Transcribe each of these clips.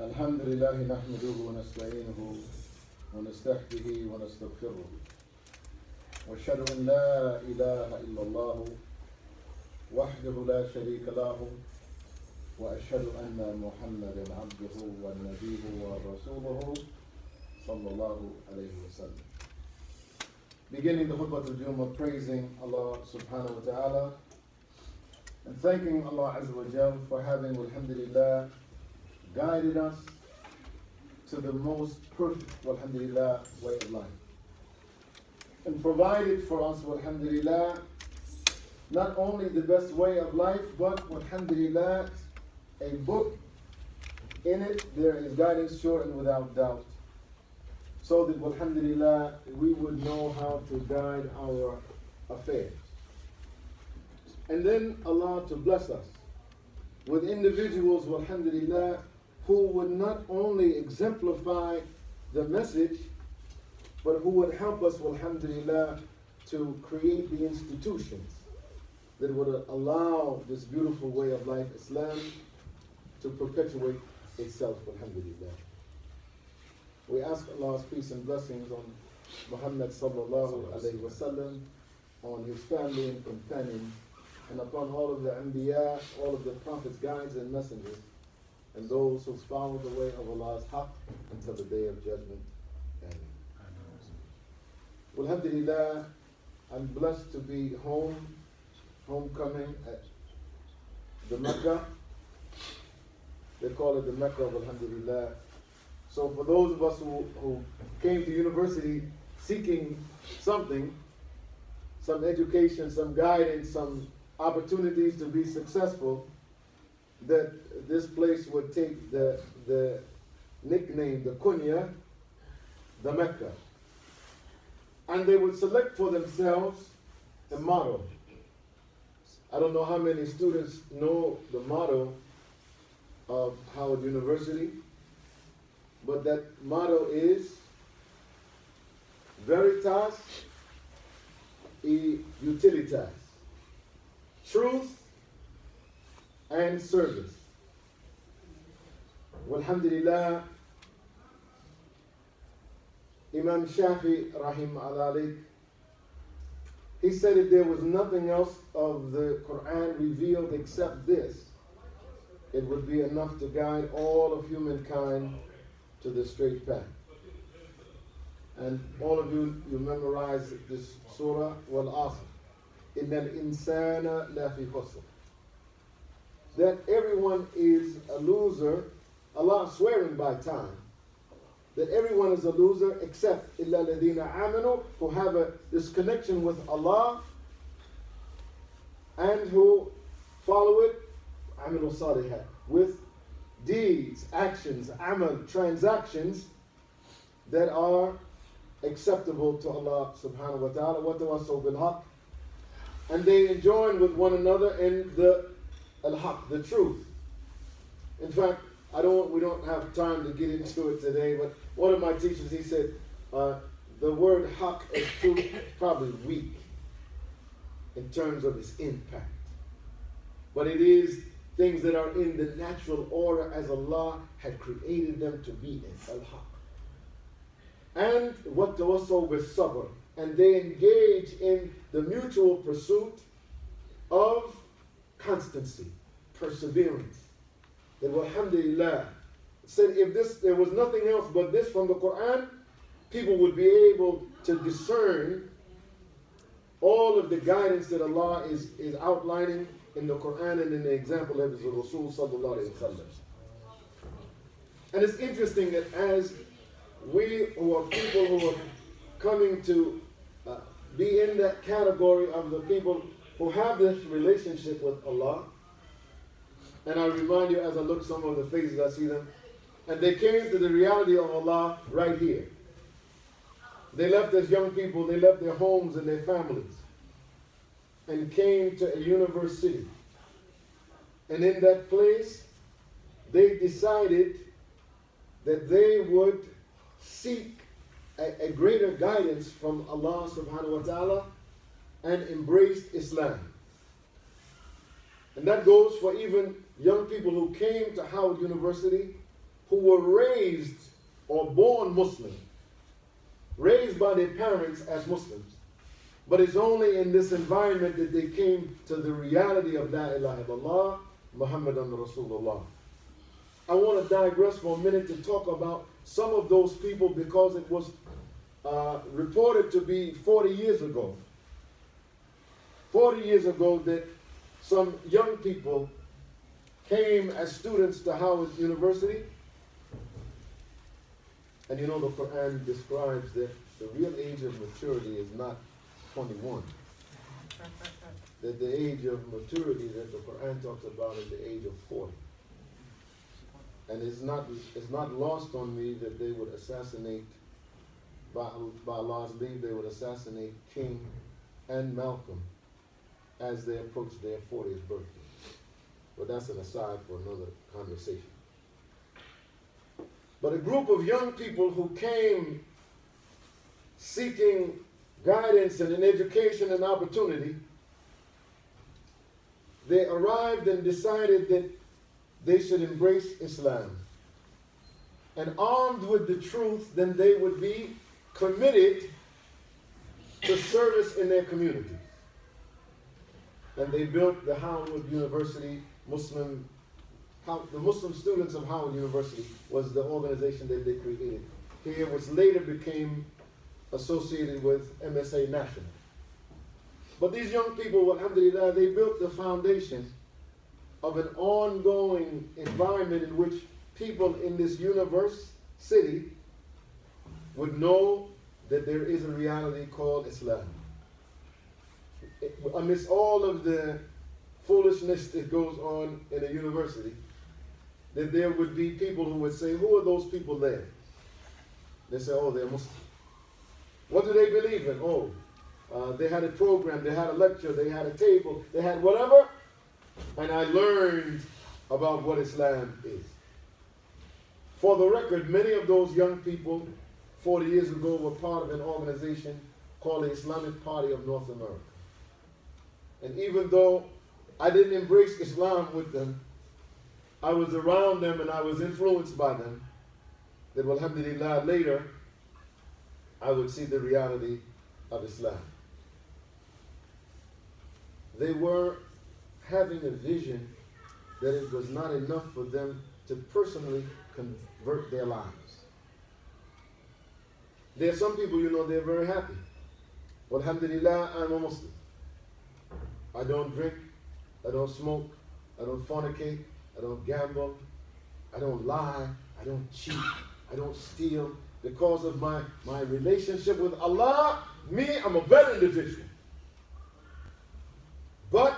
الحمد لله نحمده ونستعينه ونستهديه ونستغفره وأشهد أن لا إله إلا الله وحده لا شريك له وأشهد أن محمدا عبده ونبيه ورسوله صلى الله عليه وسلم. Beginning the Khutbah of Jummah, praising Allah subhanahu wa ta'ala and thanking Allah azza wa jal for having, alhamdulillah, guided us to the most perfect, alhamdulillah, way of life. And provided for us, alhamdulillah, not only the best way of life, but, alhamdulillah, a book. In it there is guidance sure and without doubt. So that, alhamdulillah, we would know how to guide our affairs. And then Allah to bless us with individuals, alhamdulillah, who would not only exemplify the message, but who would help us, alhamdulillah, to create the institutions that would allow this beautiful way of life, Islam, to perpetuate itself, alhamdulillah. We ask Allah's peace and blessings on Muhammad sallallahu alayhi wa sallam, on his family and companions, and upon all of the Anbiya, all of the prophets, guides, and messengers, and those who follow the way of Allah's haqq until the day of judgment. Amen. Alhamdulillah, I'm blessed to be homecoming at the Mecca. They call it the Mecca of Alhamdulillah. So for those of us who came to university seeking something, some education, some guidance, some opportunities to be successful, that this place would take the nickname, the kunya, the Mecca. And they would select for themselves a motto. I don't know how many students know the motto of Howard University, but that motto is Veritas e Utilitas, truth and service. Walhamdulillah, Imam Shafi rahim alayhi, he said if there was nothing else of the Quran revealed except this, it would be enough to guide all of humankind to the straight path. And all of you memorize this surah, wal asr, innal insana lafi khusr. That everyone is a loser, Allah swearing by time, that everyone is a loser except illa ladina amanu, who have this connection with Allah and who follow it, amilu salihat, with deeds, actions, amal, transactions that are acceptable to Allah subhanahu wa ta'ala, wa tawassaw bil haqq, and they join with one another in the al-haqq, the truth. In fact, we don't have time to get into it today, but one of my teachers, he said, the word haqq is truth probably weak in terms of its impact. But it is things that are in the natural order as Allah had created them to be in al-haqq. And what tawassaw with sabr, and they engage in the mutual pursuit of constancy, perseverance. That alhamdulillah said if there was nothing else but this from the Quran, people would be able to discern all of the guidance that Allah is outlining in the Quran and in the example of His Rasul sallallahu alayhi wa sallam. And it's interesting that as we who are people who are coming to be in that category of the people who have this relationship with Allah, and I remind you as I look some of the faces, I see them, and they came to the reality of Allah right here. They left as young people, they left their homes and their families, and came to a university. And in that place, they decided that they would seek a greater guidance from Allah subhanahu wa ta'ala and embraced Islam. And that goes for even young people who came to Howard University who were raised or born Muslim, raised by their parents as Muslims. But it's only in this environment that they came to the reality of La ilaha illallah, Muhammadan Rasulullah. I want to digress for a minute to talk about some of those people because it was reported to be 40 years ago. 40 years ago that some young people came as students to Howard University. And you know the Quran describes that the real age of maturity is not 21. That the age of maturity that the Quran talks about is the age of 40. And it's not lost on me that they would assassinate, by Allah's leave, they would assassinate King and Malcolm as they approached their 40th birthday. But that's an aside for another conversation. But a group of young people who came seeking guidance and an education and opportunity, they arrived and decided that they should embrace Islam. And armed with the truth, then they would be committed to service in their communities. And they built the Howard University the Muslim students of Howard University was the organization that they created here, which later became associated with MSA National. But these young people, alhamdulillah, they built the foundation of an ongoing environment in which people in this city would know that there is a reality called Islam. Amidst all of the foolishness that goes on in a university, that there would be people who would say, who are those people there? They say, oh, they're Muslim. What do they believe in? Oh, they had a program, they had a lecture, they had a table, they had whatever, and I learned about what Islam is. For the record, many of those young people 40 years ago were part of an organization called the Islamic Party of North America. And even though I didn't embrace Islam with them, I was around them and I was influenced by them, that alhamdulillah later I would see the reality of Islam. They were having a vision that it was not enough for them to personally convert their lives. There are some people, they're very happy. Well, alhamdulillah, I'm a Muslim. I don't drink, I don't smoke, I don't fornicate, I don't gamble, I don't lie, I don't cheat, I don't steal. Because of my relationship with Allah, I'm a better individual. But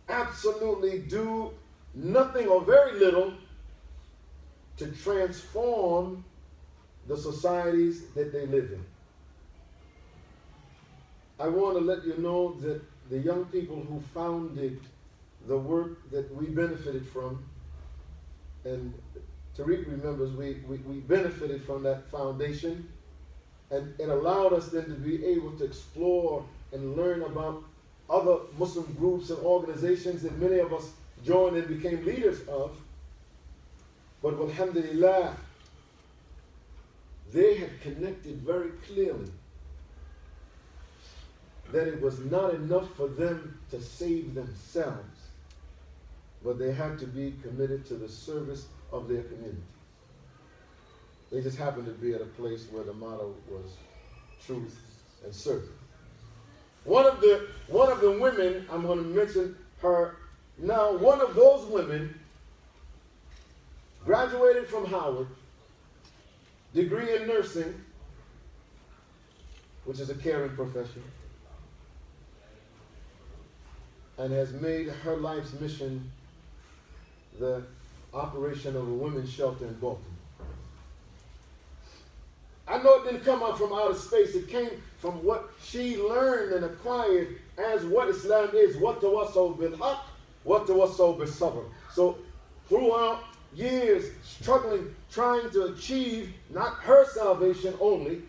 absolutely do nothing or very little to transform the societies that they live in. I want to let you know that the young people who founded the work that we benefited from, and Tariq remembers we benefited from that foundation, and it allowed us then to be able to explore and learn about other Muslim groups and organizations that many of us joined and became leaders of. But alhamdulillah, they had connected very clearly that it was not enough for them to save themselves, but they had to be committed to the service of their community. They just happened to be at a place where the motto was truth and service. One of the women, I'm going to mention her now, one of those women graduated from Howard, degree in nursing, which is a caring profession, and has made her life's mission the operation of a women's shelter in Baltimore. I know it didn't come out from outer space. It came from what she learned and acquired as what Islam is. What tawassaw bil haqq, what tawassaw bil sabr. So throughout years struggling, trying to achieve not her salvation only,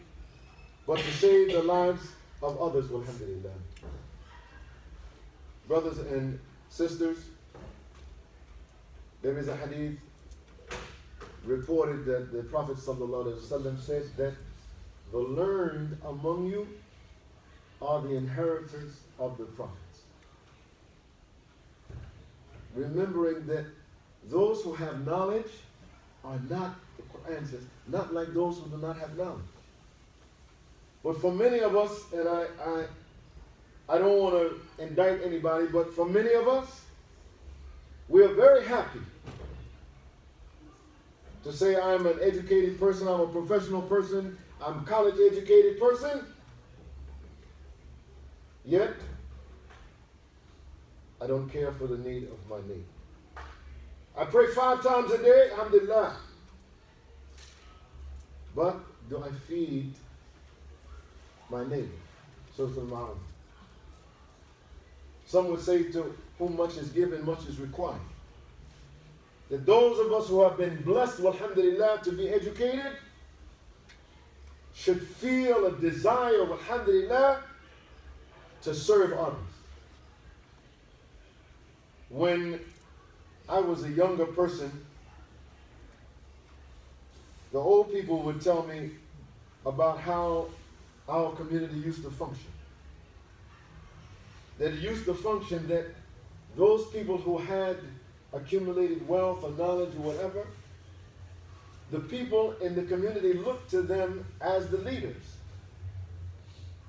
but to save the lives of others, alhamdulillah. Brothers and sisters, There is a hadith reported that the Prophet ﷺ said that the learned among you are the inheritors of the prophets. Remembering that those who have knowledge are not, the Quran says, not like those who do not have knowledge. But for many of us, and I don't want to indict anybody, but for many of us, we are very happy to say I'm an educated person, I'm a professional person, I'm a college educated person, yet I don't care for the need of my neighbor. I pray 5 times a day, alhamdulillah. But do I feed my neighbor? Some would say to whom much is given, much is required. That those of us who have been blessed, alhamdulillah, to be educated, should feel a desire, alhamdulillah, to serve others. When I was a younger person, the old people would tell me about how our community used to function. That it used to function that those people who had accumulated wealth or knowledge or whatever, the people in the community looked to them as the leaders.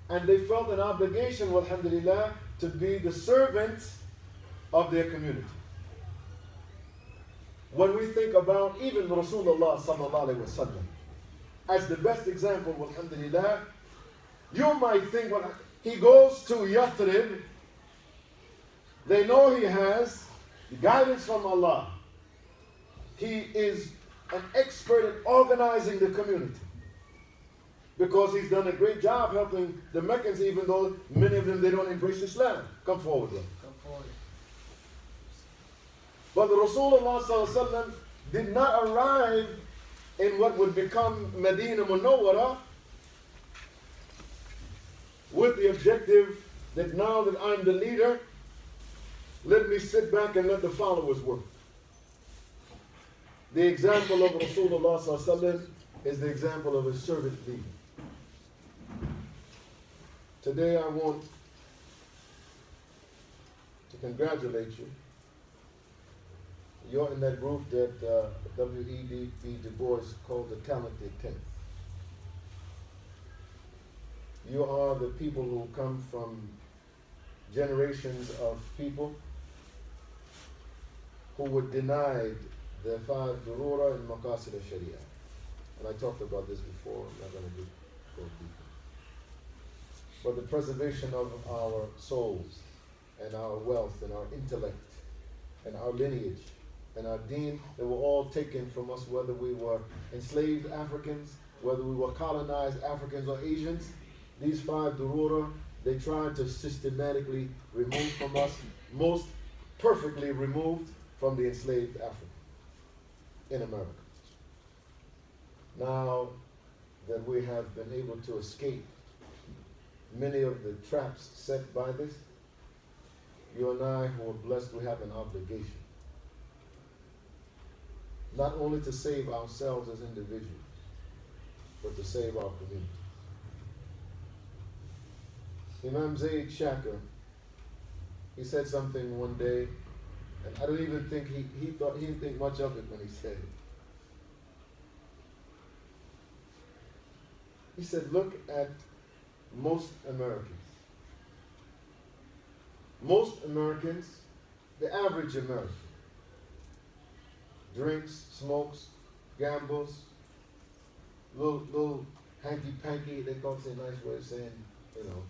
And they felt an obligation, alhamdulillah, to be the servants of their community. When we think about even Rasulullah sallallahu alaihi wasallam as the best example, alhamdulillah, you might think, well, he goes to Yathrib, they know he has guidance from Allah. He is an expert at organizing the community because he's done a great job helping the Meccans, even though many of them, they don't embrace Islam. Come forward, brother. Come forward. But the Rasulullah ﷺ did not arrive in what would become Medina Munawwara with the objective that now that I'm the leader, let me sit back and let the followers work. The example of Rasulullah ﷺ is the example of a servant leader. Today I want to congratulate you. You're in that group that W.E.B. Du Bois called the talented 10th. You are the people who come from generations of people who were denied the 5 durura and maqasid al-sharia. And I talked about this before, I'm not going to go deeper. But the preservation of our souls and our wealth and our intellect and our lineage and our deen, they were all taken from us, whether we were enslaved Africans, whether we were colonized Africans or Asians. These 5 durura, they tried to systematically remove from us, most perfectly removed from the enslaved African in America. Now that we have been able to escape many of the traps set by this, you and I who are blessed, we have an obligation not only to save ourselves as individuals, but to save our community. Imam Zayd Shakir, he said something one day, and I don't even think he didn't think much of it when he said it. He said, look at most Americans. Most Americans, the average American, drinks, smokes, gambles, little hanky-panky, they call it a nice way of saying, you know,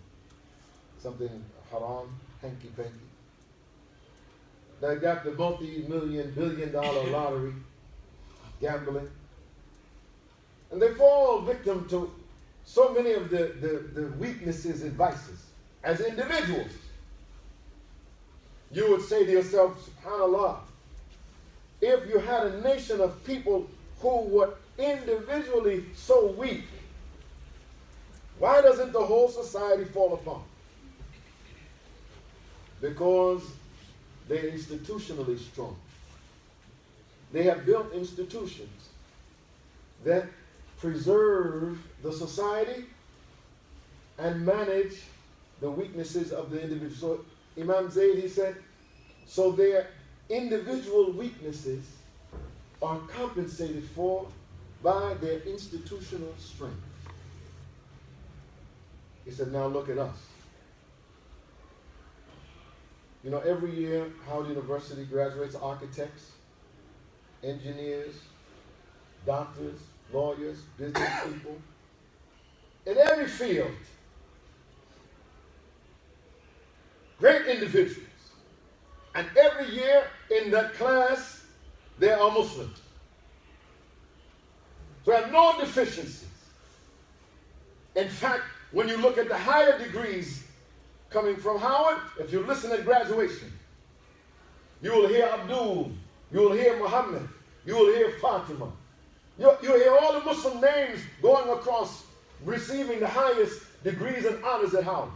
something haram, hanky-panky. They got the multi-million, billion-dollar lottery, gambling. And they fall victim to so many of the weaknesses and vices as individuals. You would say to yourself, subhanAllah, if you had a nation of people who were individually so weak, why doesn't the whole society fall apart? Because they're institutionally strong. They have built institutions that preserve the society and manage the weaknesses of the individual. So Imam Zayd, he said, so their individual weaknesses are compensated for by their institutional strength. He said, now look at us. You know, every year Howard University graduates architects, engineers, doctors, lawyers, business people, in every field. Great individuals. And every year in that class, there are Muslims. So there are no deficiencies. In fact, when you look at the higher degrees coming from Howard, if you listen at graduation, you will hear Abdul, you will hear Muhammad, you will hear Fatima. You'll hear all the Muslim names going across, receiving the highest degrees and honors at Howard.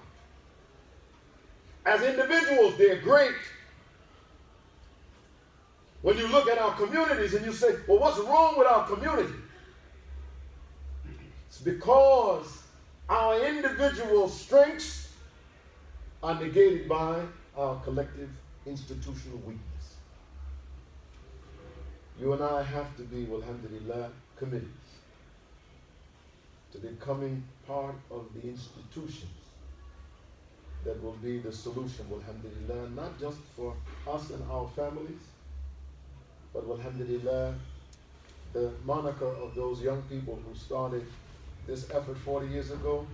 As individuals, they're great. When you look at our communities and you say, well, what's wrong with our community? It's because our individual strengths are negated by our collective institutional weakness. You and I have to be, alhamdulillah, committed to becoming part of the institutions that will be the solution, alhamdulillah, not just for us and our families, but alhamdulillah, the moniker of those young people who started this effort 40 years ago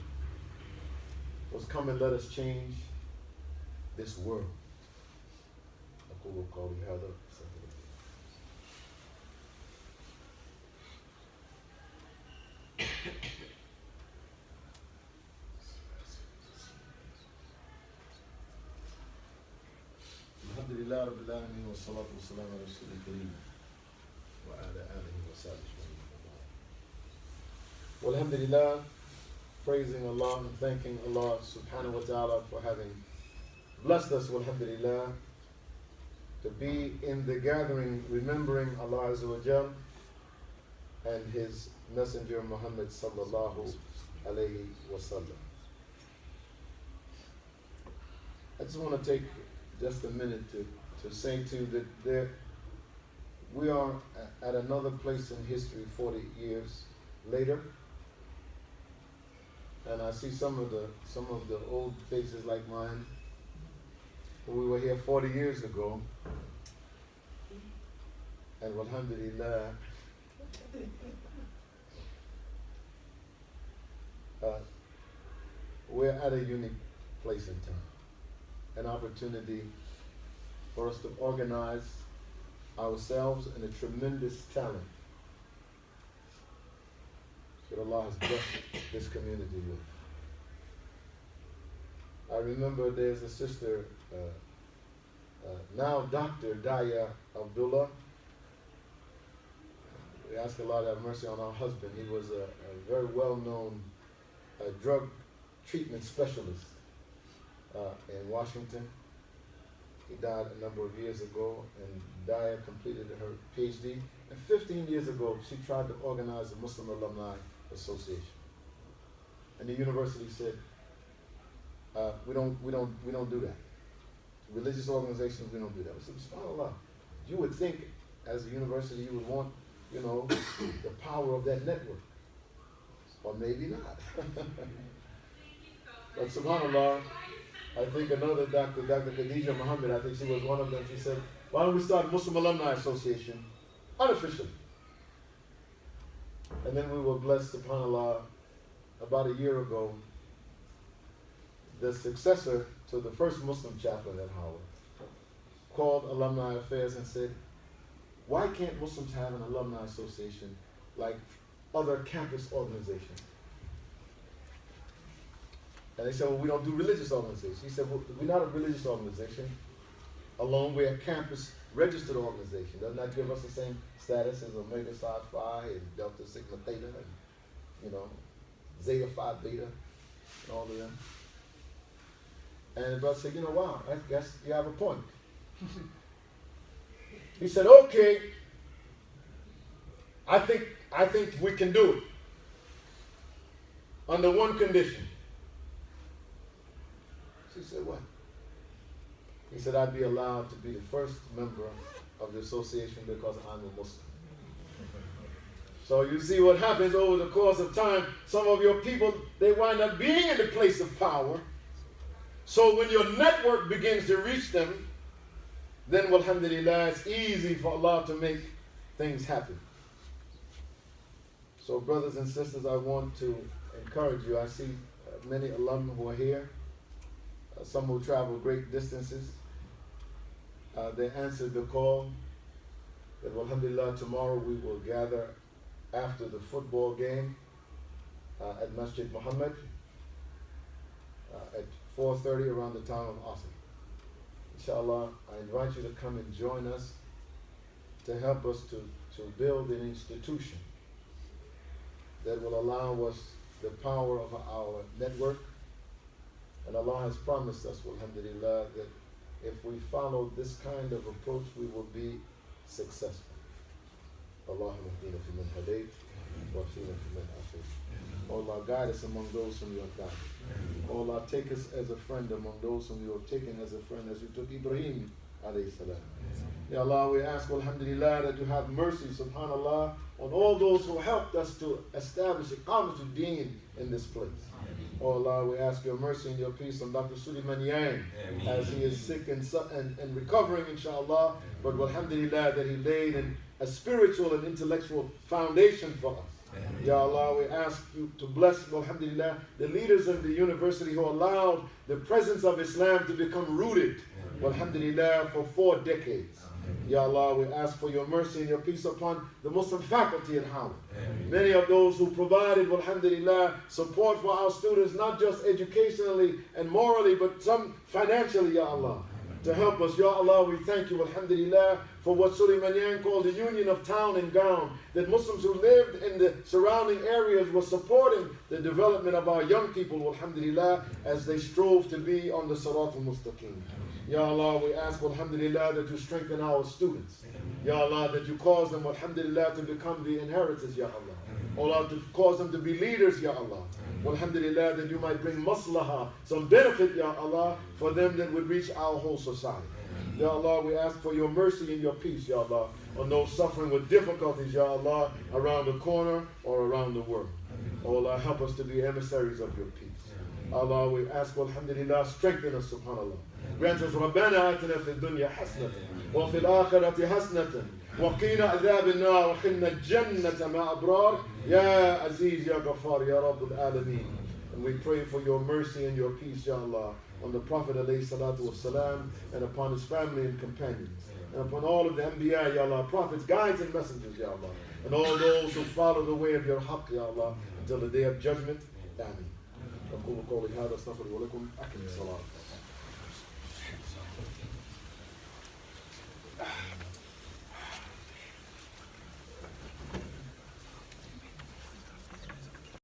was, come and let us change this world. Alhamdulillah Rabbil Alameen wa salatu wa salam ala Rasulil Kareem wa ala alihi wa sahbihi. Well, alhamdulillah, praising Allah and thanking Allah subhanahu wa ta'ala for having blessed us, alhamdulillah, to be in the gathering remembering Allah Azza wa Jal and His Messenger Muhammad sallallahu alayhi wa sallam. I just want to take just a minute to say to you that we are at another place in history 40 years later. And I see some of the old faces like mine. We were here 40 years ago. And alhamdulillah, we're at a unique place in time. An opportunity for us to organize ourselves and a tremendous talent that Allah has blessed this community with. I remember there's a sister, now Dr. Daya Abdullah. We ask Allah to have mercy on our husband. He was a very well-known drug treatment specialist in Washington. He died a number of years ago, and Daya completed her PhD. And 15 years ago, she tried to organize a Muslim Alumni Association. And the university said, we don't do that. Religious organizations, we don't do that. We said, subhanAllah, you would think as a university you would want, the power of that network. Or maybe not. But subhanAllah, I think another Dr. Khadija Muhammad, I think she was one of them, she said, why don't we start Muslim Alumni Association unofficially? And then we were blessed, subhanAllah, about a year ago, the successor to the first Muslim chaplain at Howard called Alumni Affairs and said, why can't Muslims have an alumni association like other campus organizations? And they said, well, we don't do religious organizations. He said, well, we're not a religious organization alone. We're a campus registered organization. Doesn't that give us the same status as Omega Psi Phi and Delta Sigma Theta and, Zeta Phi Beta and all of them? And the brother said, wow, I guess you have a point. He said, okay, I think we can do it. Under one condition. She said, what? He said, I'd be allowed to be the first member of the association because I'm a Muslim. So you see what happens over the course of time. Some of your people, they wind up being in the place of power. So when your network begins to reach them, then alhamdulillah, it's easy for Allah to make things happen. So brothers and sisters, I want to encourage you. I see many alum who are here, some who travel great distances. They answered the call that alhamdulillah, tomorrow we will gather after the football game at Masjid Muhammad at 4:30 around the time of Asr. Inshallah, I invite you to come and join us to help us to build an institution that will allow us the power of our network. And Allah has promised us, alhamdulillah, that if we follow this kind of approach, we will be successful. Allahumma hdina fi man hadayt, wa hdina fi man afayt. Oh Allah, guide us among those whom you have guided. Oh Allah, take us as a friend among those whom you have taken as a friend, as you took Ibrahim alayhi salam. Ya Allah, we ask, alhamdulillah, that you have mercy, subhanallah, on all those who helped us to establish iqamatul deen in this place. Oh Allah, we ask your mercy and your peace on Dr. Suleiman Yang as he is sick and recovering, inshallah. But alhamdulillah, that he laid a spiritual and intellectual foundation for us. Ya Allah, we ask you to bless, alhamdulillah, the leaders of the university who allowed the presence of Islam to become rooted, alhamdulillah, for 4 decades. Ya Allah, we ask for your mercy and your peace upon the Muslim faculty at Howard. Many of those who provided, alhamdulillah, support for our students, not just educationally and morally, but some financially, Ya Allah, to help us. Ya Allah, we thank you, alhamdulillah, for what Suleiman Yang called the union of town and gown, that Muslims who lived in the surrounding areas were supporting the development of our young people, alhamdulillah, as they strove to be on the Sirat al-Mustaqim. Ya Allah, we ask, alhamdulillah, that you strengthen our students. Ya Allah, that you cause them, alhamdulillah, to become the inheritors, Ya Allah. Allah, to cause them to be leaders, Ya Allah. Alhamdulillah, that you might bring maslahah, some benefit, Ya Allah, for them that would reach our whole society. Ya Allah, we ask for your mercy and your peace, Ya Allah, on those suffering with difficulties, Ya Allah, around the corner or around the world. Oh Allah, help us to be emissaries of your peace. Allah, we ask, alhamdulillah, strengthen us, subhanallah. Grant us, رَبَّنَا آتِنَا فِي الدُّنْيَا حَسْنَةً وَفِي الْآخِرَةِ حَسْنَةً وَقِينَ عَذَابِ النَّارِ وَقِنَّا الْجَنَّةَ مَعَ أَبْرَارٍ يَا عَزِيزْ يَا غَفَّارِ يَا رَبُّ الْعَالَمِينَ. And we pray for your mercy and your peace, Ya Allah, on the Prophet alayhi salatu wasalam, and upon his family and companions, and upon all of the Anbiya, Ya Allah, prophets, guides and messengers, Ya Allah, and all those who follow the way of your haqq, Ya Allah, until the day of judgment. Ameen. أقول قولي هذا استغفر لكم أكمل الصلاة.